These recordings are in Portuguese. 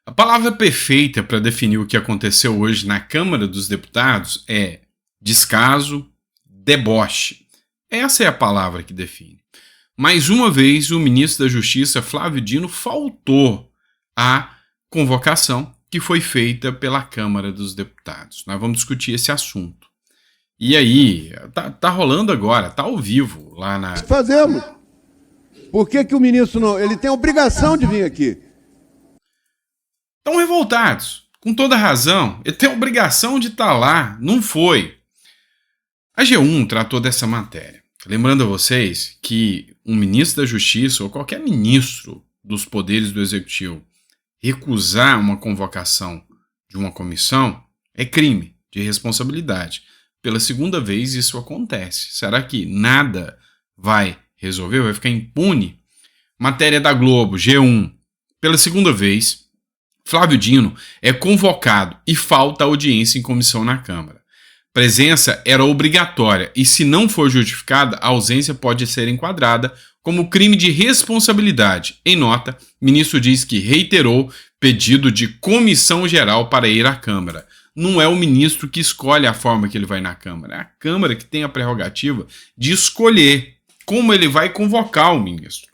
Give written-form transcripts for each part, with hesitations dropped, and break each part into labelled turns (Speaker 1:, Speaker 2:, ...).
Speaker 1: A palavra perfeita para definir o que aconteceu hoje na Câmara dos Deputados é descaso, deboche. Essa é a palavra que define. Mais uma vez, o ministro da Justiça, Flávio Dino, faltou à convocação que foi feita pela Câmara dos Deputados. Nós vamos discutir esse assunto. E aí, tá rolando agora, tá ao vivo lá na...
Speaker 2: Fazemos. Por que o ministro não... Ele tem a obrigação de vir aqui.
Speaker 1: Estão revoltados, com toda razão. Ele tem a obrigação de estar lá, não foi. A G1 tratou dessa matéria. Lembrando a vocês que um ministro da Justiça ou qualquer ministro dos poderes do Executivo recusar uma convocação de uma comissão é crime de responsabilidade. Pela segunda vez isso acontece. Será que nada vai resolver? Vai ficar impune? Matéria da Globo, G1. Pela segunda vez, Flávio Dino é convocado e falta audiência em comissão na Câmara. Presença era obrigatória e, se não for justificada, a ausência pode ser enquadrada como crime de responsabilidade. Em nota, o ministro diz que reiterou pedido de comissão geral para ir à Câmara. Não é o ministro que escolhe a forma que ele vai na Câmara, é a Câmara que tem a prerrogativa de escolher como ele vai convocar o ministro.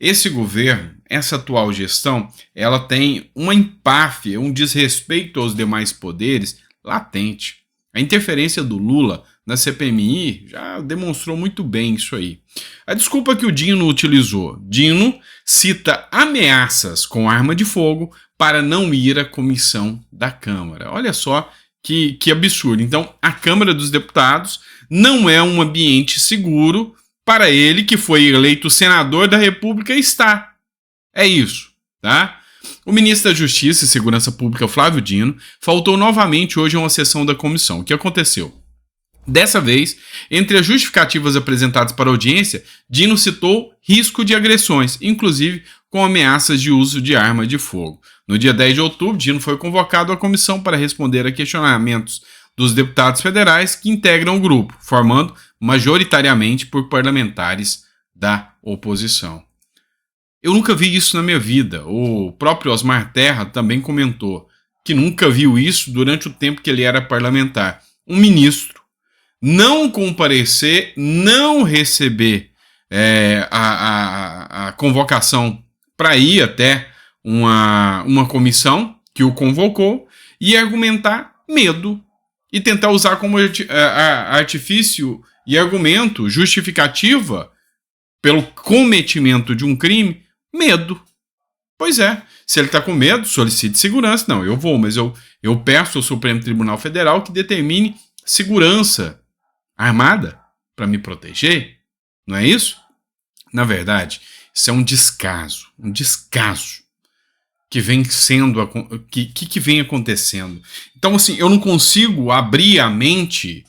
Speaker 1: Esse governo, essa atual gestão, ela tem uma empáfia, um desrespeito aos demais poderes latente. A interferência do Lula na CPMI já demonstrou muito bem isso aí. A desculpa que o Dino utilizou. Dino cita ameaças com arma de fogo para não ir à comissão da Câmara. Olha só que absurdo. Então, a Câmara dos Deputados não é um ambiente seguro para ele, que foi eleito senador da República, estar. É isso, tá? O ministro da Justiça e Segurança Pública, Flávio Dino, faltou novamente hoje a uma sessão da comissão. O que aconteceu? Dessa vez, entre as justificativas apresentadas para a audiência, Dino citou risco de agressões, inclusive com ameaças de uso de arma de fogo. No dia 10 de outubro, Dino foi convocado à comissão para responder a questionamentos dos deputados federais que integram o grupo, formando majoritariamente por parlamentares da oposição. Eu nunca vi isso na minha vida. O próprio Osmar Terra também comentou que nunca viu isso durante o tempo que ele era parlamentar. Um ministro não comparecer, não receber a convocação para ir até uma comissão que o convocou e argumentar medo e tentar usar como artifício e argumento, justificativa pelo cometimento de um crime, medo. Pois é, se ele está com medo, solicite segurança. Não, eu vou, mas eu peço ao Supremo Tribunal Federal que determine segurança armada para me proteger. Não é isso? Na verdade, isso é um descaso que vem sendo, que vem acontecendo. Então, assim, eu não consigo abrir a mente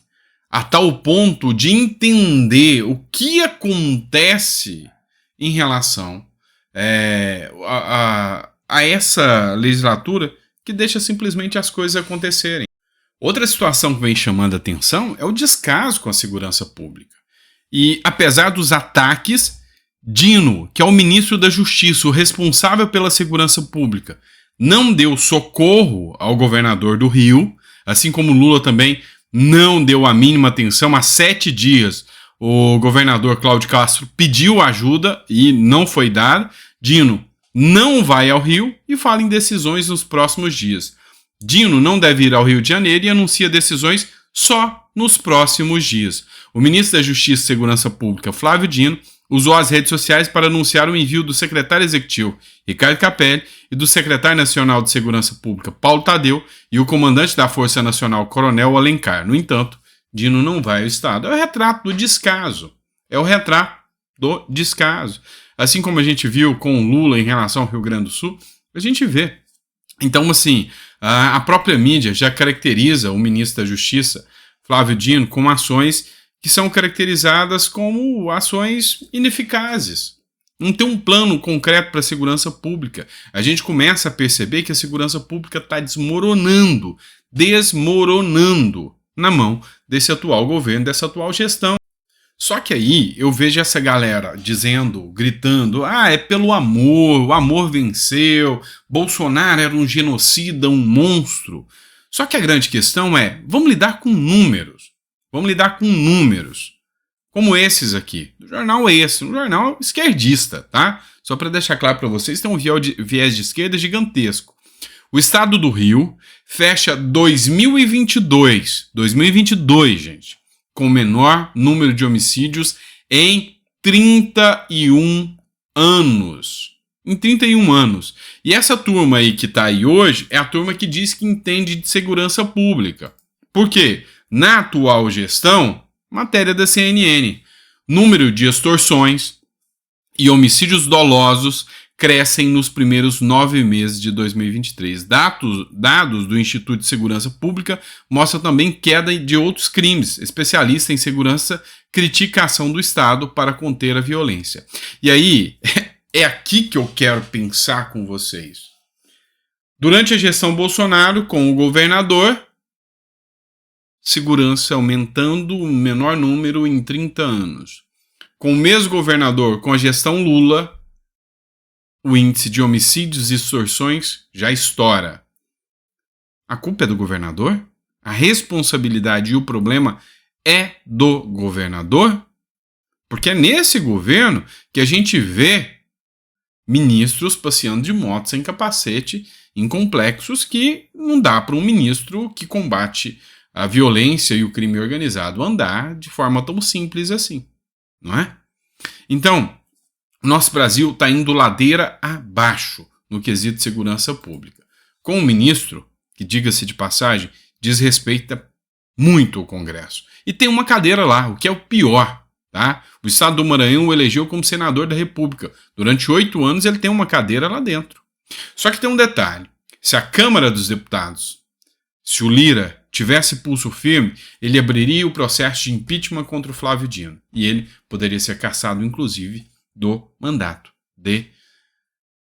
Speaker 1: a tal ponto de entender o que acontece em relação a essa legislatura que deixa simplesmente as coisas acontecerem. Outra situação que vem chamando a atenção é o descaso com a segurança pública. E apesar dos ataques, Dino, que é o ministro da Justiça, o responsável pela segurança pública, não deu socorro ao governador do Rio, assim como Lula também não deu a mínima atenção. Há 7 dias o governador Cláudio Castro pediu ajuda e não foi dada. Dino não vai ao Rio e fala em decisões nos próximos dias. Dino não deve ir ao Rio de Janeiro e anuncia decisões só nos próximos dias. O ministro da Justiça e Segurança Pública, Flávio Dino, usou as redes sociais para anunciar o envio do secretário executivo, Ricardo Capelli, e do secretário nacional de Segurança Pública, Paulo Tadeu, e o comandante da Força Nacional, Coronel Alencar. No entanto, Dino não vai ao Estado. É o retrato do descaso. Assim como a gente viu com o Lula em relação ao Rio Grande do Sul, a gente vê. Então, assim, a própria mídia já caracteriza o ministro da Justiça, Flávio Dino, com ações que são caracterizadas como ações ineficazes. Não tem um plano concreto para a segurança pública. A gente começa a perceber que a segurança pública está desmoronando na mão desse atual governo, dessa atual gestão. Só que aí eu vejo essa galera dizendo, gritando, é pelo amor, o amor venceu, Bolsonaro era um genocida, um monstro. Só que a grande questão é, vamos lidar com números. Vamos lidar com números. Como esses aqui, do jornal esse, um jornal esquerdista, tá? Só para deixar claro para vocês, tem um viés de esquerda gigantesco. O estado do Rio fecha 2022, gente, com o menor número de homicídios em 31 anos. Em 31 anos. E essa turma aí que tá aí hoje é a turma que diz que entende de segurança pública. Por quê? Na atual gestão, matéria da CNN, número de extorsões e homicídios dolosos crescem nos primeiros 9 meses de 2023. Dados do Instituto de Segurança Pública mostram também queda de outros crimes. Especialista em segurança critica a ação do Estado para conter a violência. E aí, é aqui que eu quero pensar com vocês. Durante a gestão Bolsonaro, com o governador, segurança aumentando o menor número em 30 anos. Com o mesmo governador, com a gestão Lula, o índice de homicídios e extorsões já estoura. A culpa é do governador? A responsabilidade e o problema é do governador? Porque é nesse governo que a gente vê ministros passeando de moto sem capacete em complexos que não dá para um ministro que combate a violência e o crime organizado andar de forma tão simples assim, não é? Então, nosso Brasil está indo ladeira abaixo no quesito de segurança pública. Com um ministro que, diga-se de passagem, desrespeita muito o Congresso. E tem uma cadeira lá, o que é o pior. Tá? O Estado do Maranhão o elegeu como senador da República. Durante 8 anos ele tem uma cadeira lá dentro. Só que tem um detalhe. Se a Câmara dos Deputados, se o Lira tivesse pulso firme, ele abriria o processo de impeachment contra o Flávio Dino. E ele poderia ser cassado, inclusive, do mandato de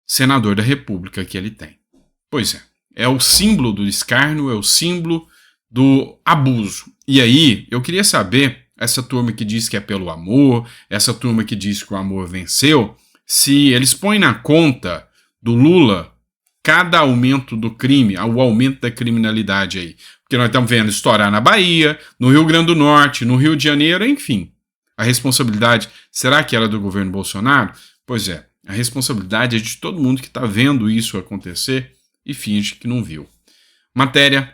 Speaker 1: senador da República que ele tem. Pois é. É o símbolo do escárnio, é o símbolo do abuso. E aí, eu queria saber, essa turma que diz que é pelo amor, essa turma que diz que o amor venceu, se eles põem na conta do Lula cada aumento do crime, o aumento da criminalidade aí. Porque nós estamos vendo estourar na Bahia, no Rio Grande do Norte, no Rio de Janeiro, enfim. A responsabilidade, será que era do governo Bolsonaro? Pois é, a responsabilidade é de todo mundo que está vendo isso acontecer e finge que não viu. Matéria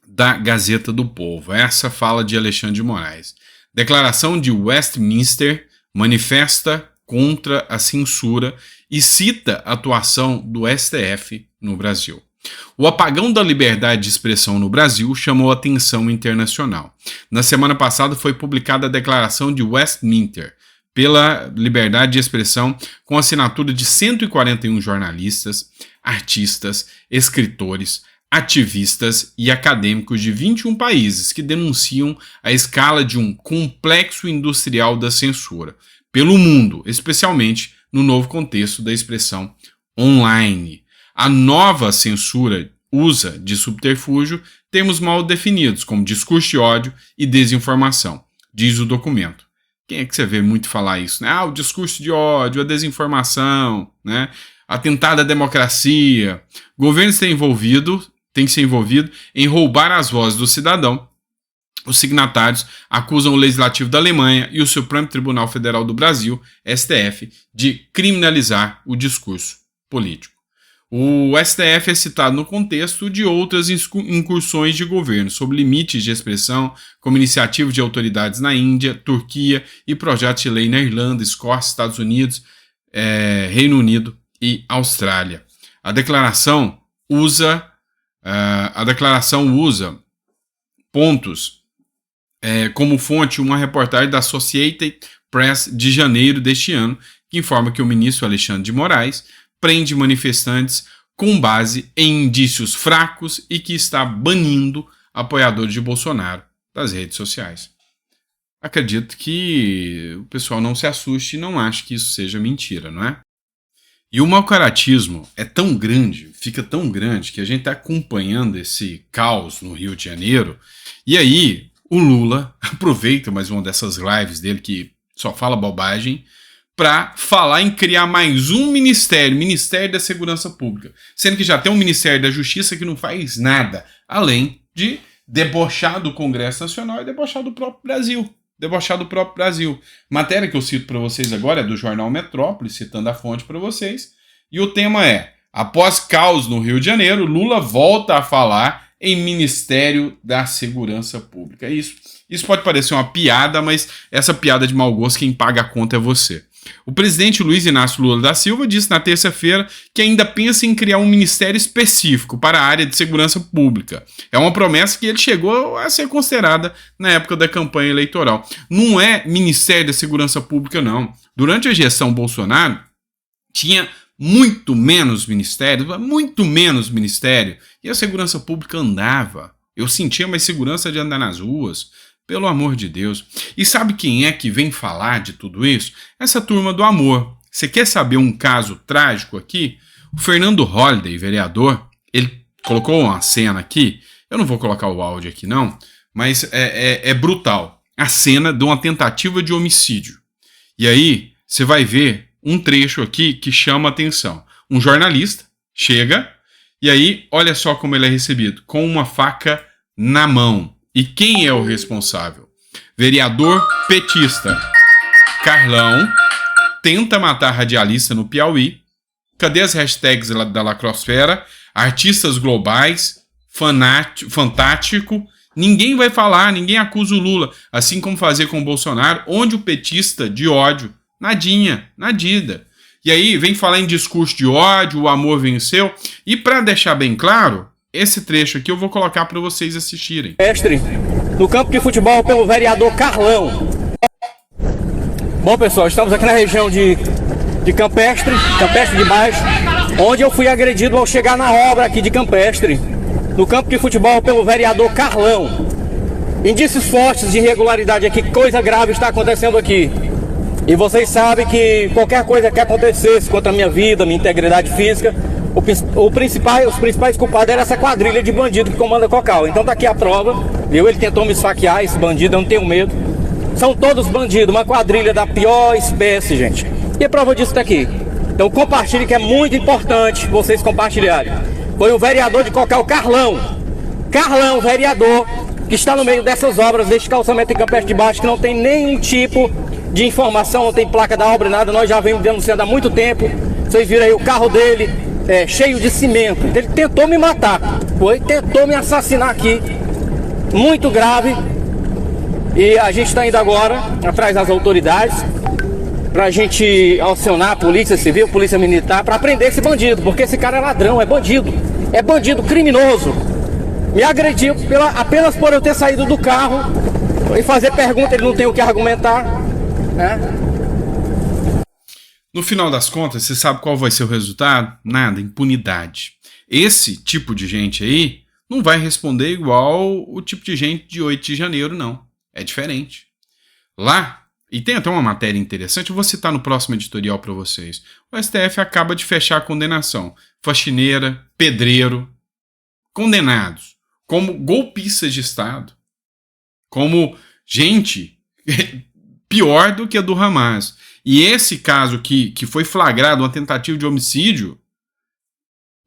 Speaker 1: da Gazeta do Povo. Essa fala de Alexandre de Moraes. Declaração de Westminster manifesta contra a censura e cita a atuação do STF no Brasil. O apagão da liberdade de expressão no Brasil chamou atenção internacional. Na semana passada foi publicada a declaração de Westminster pela liberdade de expressão com assinatura de 141 jornalistas, artistas, escritores, ativistas e acadêmicos de 21 países que denunciam a escala de um complexo industrial da censura pelo mundo, especialmente no novo contexto da expressão online. A nova censura usa de subterfúgio termos mal definidos, como discurso de ódio e desinformação, diz o documento. Quem é que você vê muito falar isso? Né? O discurso de ódio, a desinformação, né? Atentado à democracia. Governos têm se envolvido em roubar as vozes do cidadão. Os signatários acusam o Legislativo da Alemanha e o Supremo Tribunal Federal do Brasil, STF, de criminalizar o discurso político. O STF é citado no contexto de outras incursões de governo sobre limites de expressão, como iniciativas de autoridades na Índia, Turquia e projetos de lei na Irlanda, Escócia, Estados Unidos, Reino Unido e Austrália. A declaração usa pontos como fonte uma reportagem da Associated Press de janeiro deste ano, que informa que o ministro Alexandre de Moraes prende manifestantes com base em indícios fracos e que está banindo apoiadores de Bolsonaro das redes sociais. Acredito que o pessoal não se assuste e não ache que isso seja mentira, não é? E o mau-caratismo é tão grande, fica tão grande, que a gente está acompanhando esse caos no Rio de Janeiro, e aí o Lula aproveita mais uma dessas lives dele que só fala bobagem para falar em criar mais um ministério, Ministério da Segurança Pública, sendo que já tem um Ministério da Justiça que não faz nada, além de debochar do Congresso Nacional e debochar do próprio Brasil. Matéria que eu cito para vocês agora é do jornal Metrópole, citando a fonte para vocês, e o tema é: após caos no Rio de Janeiro, Lula volta a falar em Ministério da Segurança Pública. Isso pode parecer uma piada, mas essa piada de mau gosto, quem paga a conta é você. O presidente Luiz Inácio Lula da Silva disse na terça-feira que ainda pensa em criar um ministério específico para a área de segurança pública. É uma promessa que ele chegou a ser considerada na época da campanha eleitoral. Não é Ministério da Segurança Pública, não. Durante a gestão Bolsonaro, tinha muito menos ministério, e a segurança pública andava. Eu sentia mais segurança de andar nas ruas. Pelo amor de Deus. E sabe quem é que vem falar de tudo isso? Essa turma do amor. Você quer saber um caso trágico aqui? O Fernando Holliday, vereador, ele colocou uma cena aqui. Eu não vou colocar o áudio aqui não, mas é brutal. A cena de uma tentativa de homicídio. E aí, você vai ver um trecho aqui que chama atenção. Um jornalista chega e aí, olha só como ele é recebido. Com uma faca na mão. E quem é o responsável? Vereador petista Carlão tenta matar radialista no Piauí. Cadê as hashtags da lacrosfera? Artistas globais, fantástico. Ninguém vai falar, ninguém acusa o Lula. Assim como fazer com o Bolsonaro, onde o petista de ódio, nadida. E aí vem falar em discurso de ódio, o amor venceu. E para deixar bem claro, esse trecho aqui eu vou colocar para vocês assistirem.
Speaker 3: Mestre, no campo de futebol pelo vereador Carlão. Bom, pessoal, estamos aqui na região de Campestre de Baixo, onde eu fui agredido ao chegar na obra aqui de Campestre. No campo de futebol pelo vereador Carlão. Indícios fortes de irregularidade aqui, coisa grave está acontecendo aqui. E vocês sabem que qualquer coisa que acontecesse contra a minha vida, minha integridade física, os principais culpados eram essa quadrilha de bandido que comanda Cocal. Então tá aqui a prova, viu? Ele tentou me esfaquear, esse bandido, eu não tenho medo. São todos bandidos, uma quadrilha da pior espécie, gente. E a prova disso tá aqui. Então compartilhe, que é muito importante vocês compartilharem. Foi o vereador de Cocal, Carlão, vereador, que está no meio dessas obras, deste calçamento em Campestre de Baixo, que não tem nenhum tipo de informação, não tem placa da obra, nada. Nós já vemos denunciando há muito tempo. Vocês viram aí o carro dele cheio de cimento. Ele tentou me matar, tentou me assassinar aqui, muito grave. E a gente está indo agora atrás das autoridades pra gente acionar a polícia civil, polícia militar, para prender esse bandido, porque esse cara é ladrão, é bandido criminoso. Me agrediu apenas por eu ter saído do carro e fazer pergunta, ele não tem o que argumentar, né?
Speaker 1: No final das contas, você sabe qual vai ser o resultado? Nada, impunidade. Esse tipo de gente aí não vai responder igual o tipo de gente de 8 de janeiro, não. É diferente. Lá, e tem até uma matéria interessante, eu vou citar no próximo editorial para vocês. O STF acaba de fechar a condenação. Faxineira, pedreiro, condenados como golpistas de Estado. Como gente pior do que a do Hamas. E esse caso que foi flagrado, uma tentativa de homicídio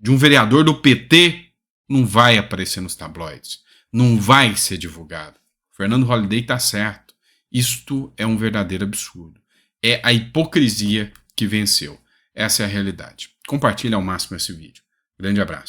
Speaker 1: de um vereador do PT, não vai aparecer nos tabloides. Não vai ser divulgado. Fernando Holliday está certo. Isto é um verdadeiro absurdo. É a hipocrisia que venceu. Essa é a realidade. Compartilhe ao máximo esse vídeo. Grande abraço.